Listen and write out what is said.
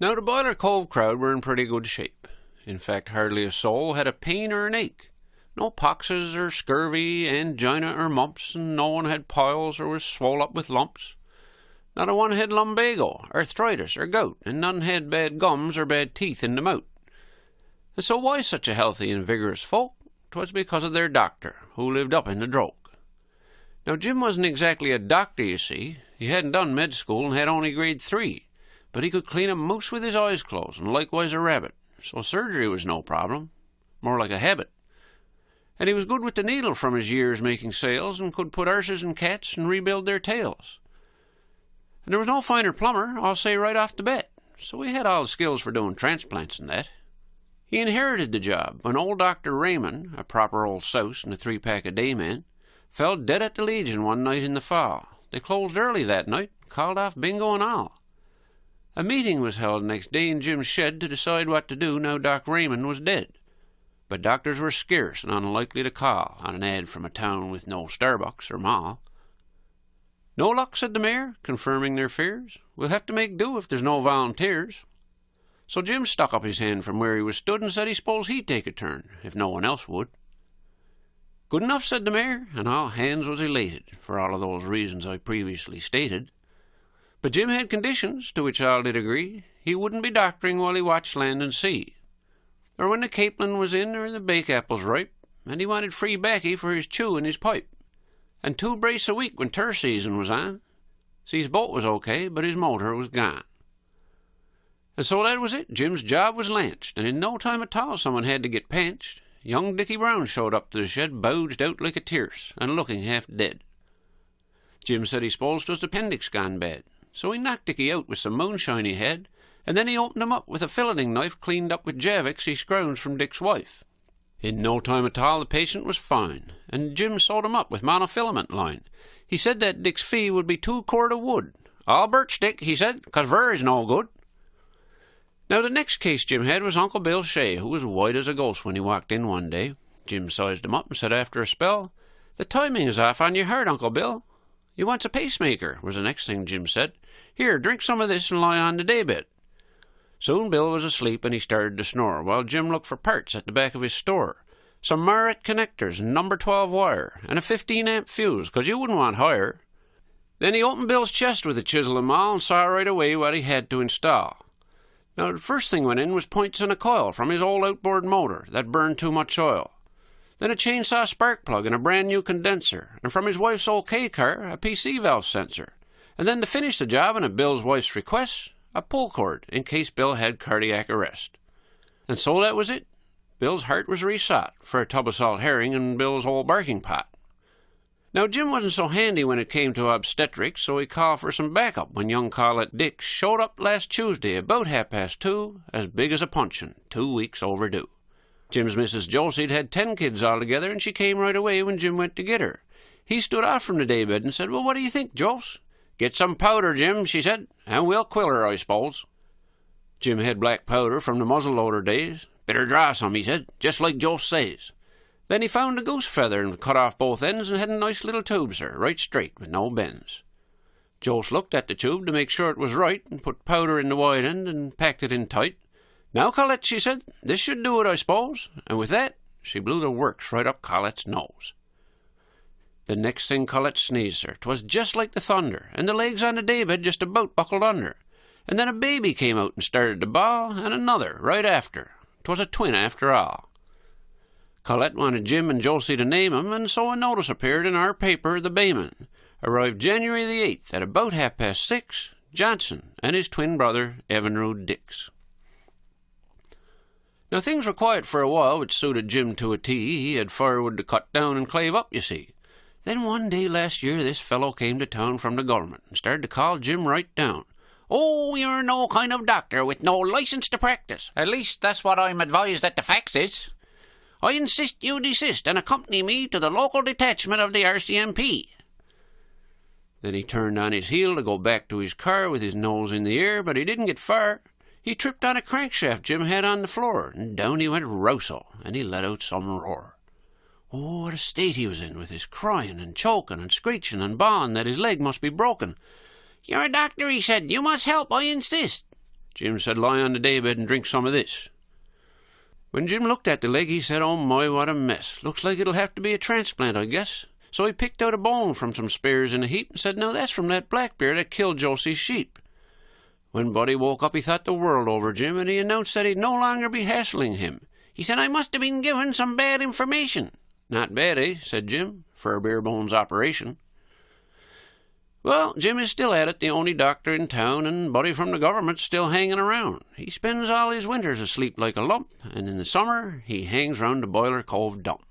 Now the Boiler Cove crowd were in pretty good shape. In fact, hardly a soul had a pain or an ache. No poxes or scurvy, angina or mumps, and no one had piles or was swole up with lumps. Not a one had lumbago, arthritis, or gout, and none had bad gums or bad teeth in the mouth. And so why such a healthy and vigorous folk? 'Twas because of their doctor, who lived up in the droke. Now Jim wasn't exactly a doctor, you see. He hadn't done med school and had only grade 3, but he could clean a moose with his eyes closed, and likewise a rabbit, so surgery was no problem, more like a habit. And he was good with the needle from his years making sails, and could put arses in cats and rebuild their tails. And there was no finer plumber, I'll say right off the bat, so he had all the skills for doing transplants and that. He inherited the job when old Dr. Raymond, a proper old souse and a 3-pack-a-day man, fell dead at the Legion one night in the fall. They closed early that night, called off bingo and all. A meeting was held next day in Jim's shed to decide what to do now Doc Raymond was dead. But doctors were scarce and unlikely to call on an ad from a town with no Starbucks or mall. "No luck," said the mayor, confirming their fears. "We'll have to make do if there's no volunteers." So Jim stuck up his hand from where he was stood and said he s'posed he'd take a turn, if no one else would. "Good enough," said the mayor, and all hands was elated, for all of those reasons I previously stated. But Jim had conditions, to which all did agree. He wouldn't be doctoring while he watched land and sea, or when the capelin was in or the bake apples ripe, and he wanted free baccy for his chew and his pipe, and 2 brace a week when tur season was on. See, his boat was okay, but his motor was gone. And so that was it. Jim's job was lanched, and in no time at all someone had to get panched. Young Dickie Brown showed up to the shed, bouged out like a tierce, and looking half dead. Jim said he s'posed 'twas the appendix gone bad, so he knocked Dickie out with some moonshine he had, and then he opened him up with a filleting knife cleaned up with Javix he scrounged from Dick's wife. In no time at all the patient was fine, and Jim sewed him up with monofilament line. He said that Dick's fee would be 2 cord of wood. "All birch, Dick," he said, "'cause ver is no good." Now the next case Jim had was Uncle Bill Shea, who was white as a ghost when he walked in one day. Jim sized him up and said after a spell, "The timing is off on your heart, Uncle Bill." "You wants a pacemaker," was the next thing Jim said. "Here, drink some of this and lie on the daybed." Soon Bill was asleep and he started to snore, while Jim looked for parts at the back of his store. Some Marrett connectors and number 12 wire, and a 15-amp fuse, 'cause you wouldn't want higher. Then he opened Bill's chest with a chisel and maul and saw right away what he had to install. Now, the first thing went in was points and a coil from his old outboard motor that burned too much oil. Then a chainsaw spark plug and a brand new condenser, and from his wife's old K-car, a PC valve sensor. And then to finish the job, and at Bill's wife's request, a pull cord in case Bill had cardiac arrest. And so that was it. Bill's heart was resought for a tub of salt herring and Bill's old barking pot. Now, Jim wasn't so handy when it came to obstetrics, so he called for some backup when young Colette Dick showed up last Tuesday about 2:30, as big as a puncheon, 2 weeks overdue. Jim's Mrs. Josie'd had 10 kids altogether, and she came right away when Jim went to get her. He stood off from the daybed and said, "Well, what do you think, Jos?" "Get some powder, Jim," she said, "and we'll quill her, I suppose." Jim had black powder from the muzzle-loader days. "Better draw some," he said, "just like Jos says." Then he found a goose feather and cut off both ends and had a nice little tube, sir, right straight, with no bends. Jos looked at the tube to make sure it was right and put powder in the wide end and packed it in tight. "Now, Colette," she said, "this should do it, I suppose." And with that, she blew the works right up Colette's nose. The next thing Colette sneezed, sir, 'twas just like the thunder, and the legs on the daybed just about buckled under. And then a baby came out and started to bawl, and another right after. 'Twas a twin after all. Colette wanted Jim and Josie to name him, and so a notice appeared in our paper, the Bayman. Arrived January the 8th at about 6:30, Johnson and his twin brother, Evinrude Dix. Now things were quiet for a while, which suited Jim to a T. He had firewood to cut down and clave up, you see. Then one day last year this fellow came to town from the government and started to call Jim right down. "Oh, you're no kind of doctor with no licence to practice. At least that's what I'm advised that the facts is. I insist you desist and accompany me to the local detachment of the RCMP." Then he turned on his heel to go back to his car with his nose in the air, but he didn't get far. He tripped on a crankshaft Jim had on the floor, and down he went rousel, and he let out some roar. Oh, what a state he was in, with his crying and choking and screeching and bawling that his leg must be broken. "You're a doctor," he said. "You must help, I insist." Jim said, "Lie on the daybed and drink some of this." When Jim looked at the leg, he said, "Oh my, what a mess. Looks like it'll have to be a transplant, I guess." So he picked out a bone from some spares in a heap and said, "Now that's from that black bear that killed Josie's sheep." When Buddy woke up, he thought the world over Jim, and he announced that he'd no longer be hassling him. He said, "I must have been given some bad information." "Not bad, eh?" said Jim, "for a bare bones operation." Well, Jim is still at it, the only doctor in town, and Buddy from the government's still hanging around. He spends all his winters asleep like a lump, and in the summer he hangs round the Boiler Cove dump.